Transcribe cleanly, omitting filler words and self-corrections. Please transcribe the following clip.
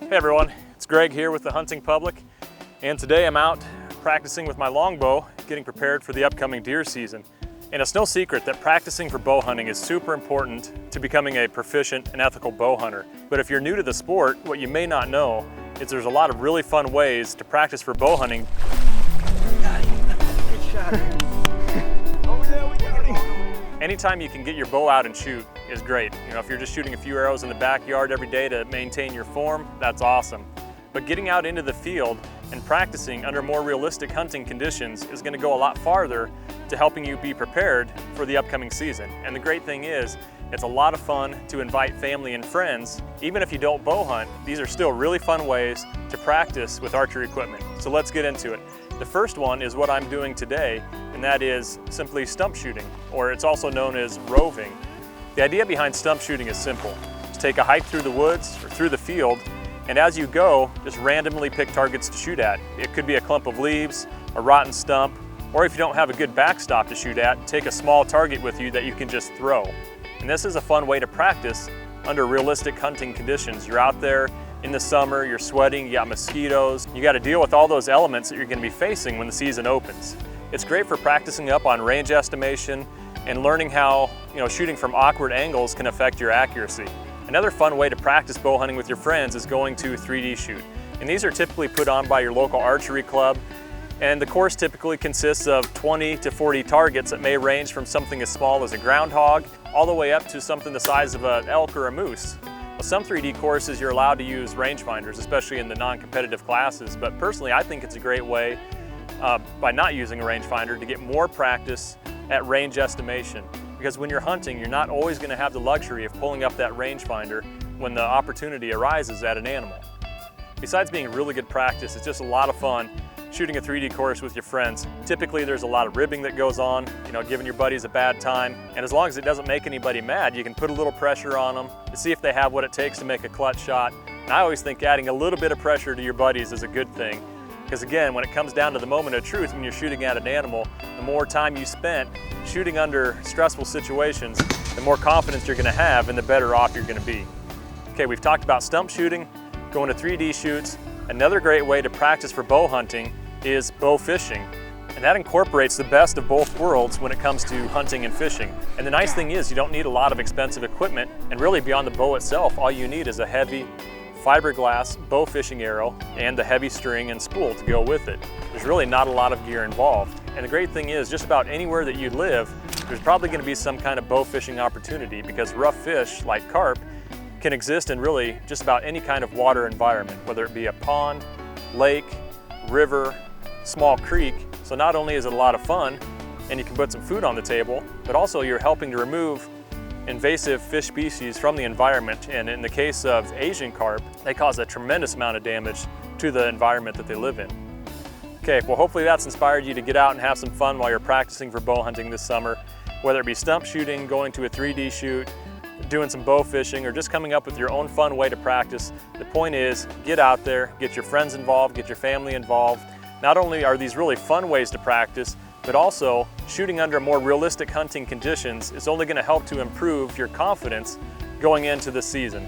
Hey everyone, it's Greg here with the Hunting Public, and today I'm out practicing with my longbow, getting prepared for the upcoming deer season. And it's no secret that practicing for bow hunting is super important to becoming a proficient and ethical bow hunter. But if you're new to the sport, what you may not know is there's a lot of really fun ways to practice for bow hunting. Good shot. Oh yeah, we got him. Anytime you can get your bow out and shoot is great. You know, if you're just shooting a few arrows in the backyard every day to maintain your form, that's awesome. But getting out into the field and practicing under more realistic hunting conditions is going to go a lot farther to helping you be prepared for the upcoming season. And the great thing is, it's a lot of fun to invite family and friends. Even if you don't bow hunt, these are still really fun ways to practice with archery equipment. So let's get into it. The first one is what I'm doing today, and that is simply stump shooting, or it's also known as roving. The idea behind stump shooting is simple. Just take a hike through the woods or through the field, and as you go, just randomly pick targets to shoot at. It could be a clump of leaves, a rotten stump, or if you don't have a good backstop to shoot at, take a small target with you that you can just throw. And this is a fun way to practice under realistic hunting conditions. You're out there in the summer, you're sweating, you got mosquitoes, you got to deal with all those elements that you're going to be facing when the season opens. It's great for practicing up on range estimation and learning how, shooting from awkward angles can affect your accuracy. Another fun way to practice bow hunting with your friends is going to 3D shoot. And these are typically put on by your local archery club. And the course typically consists of 20 to 40 targets that may range from something as small as a groundhog all the way up to something the size of an elk or a moose. Well, some 3D courses you're allowed to use rangefinders, especially in the non-competitive classes, but personally I think it's a great way by not using a rangefinder to get more practice at range estimation. Because when you're hunting, you're not always going to have the luxury of pulling up that rangefinder when the opportunity arises at an animal. Besides being really good practice, it's just a lot of fun shooting a 3D course with your friends. Typically there's a lot of ribbing that goes on, giving your buddies a bad time. And as long as it doesn't make anybody mad, you can put a little pressure on them to see if they have what it takes to make a clutch shot. And I always think adding a little bit of pressure to your buddies is a good thing. Because again, when it comes down to the moment of truth, when you're shooting at an animal, the more time you spent shooting under stressful situations, the more confidence you're gonna have and the better off you're gonna be. Okay, we've talked about stump shooting, going to 3D shoots. Another great way to practice for bow hunting is bow fishing. And that incorporates the best of both worlds when it comes to hunting and fishing. And the nice thing is you don't need a lot of expensive equipment, and really beyond the bow itself, all you need is a heavy fiberglass bow fishing arrow and the heavy string and spool to go with it. There's really not a lot of gear involved. And the great thing is, just about anywhere that you live, there's probably going to be some kind of bow fishing opportunity, because rough fish like carp can exist in really just about any kind of water environment, whether it be a pond, lake, river, small creek. So not only is it a lot of fun and you can put some food on the table, but also you're helping to remove invasive fish species from the environment. And in the case of Asian carp, they cause a tremendous amount of damage to the environment that they live in. Okay, well hopefully that's inspired you to get out and have some fun while you're practicing for bow hunting this summer, whether it be stump shooting, going to a 3D shoot, doing some bow fishing, or just coming up with your own fun way to practice. The point is, get out there, get your friends involved, get your family involved. Not only are these really fun ways to practice, but also shooting under more realistic hunting conditions is only going to help to improve your confidence going into the season.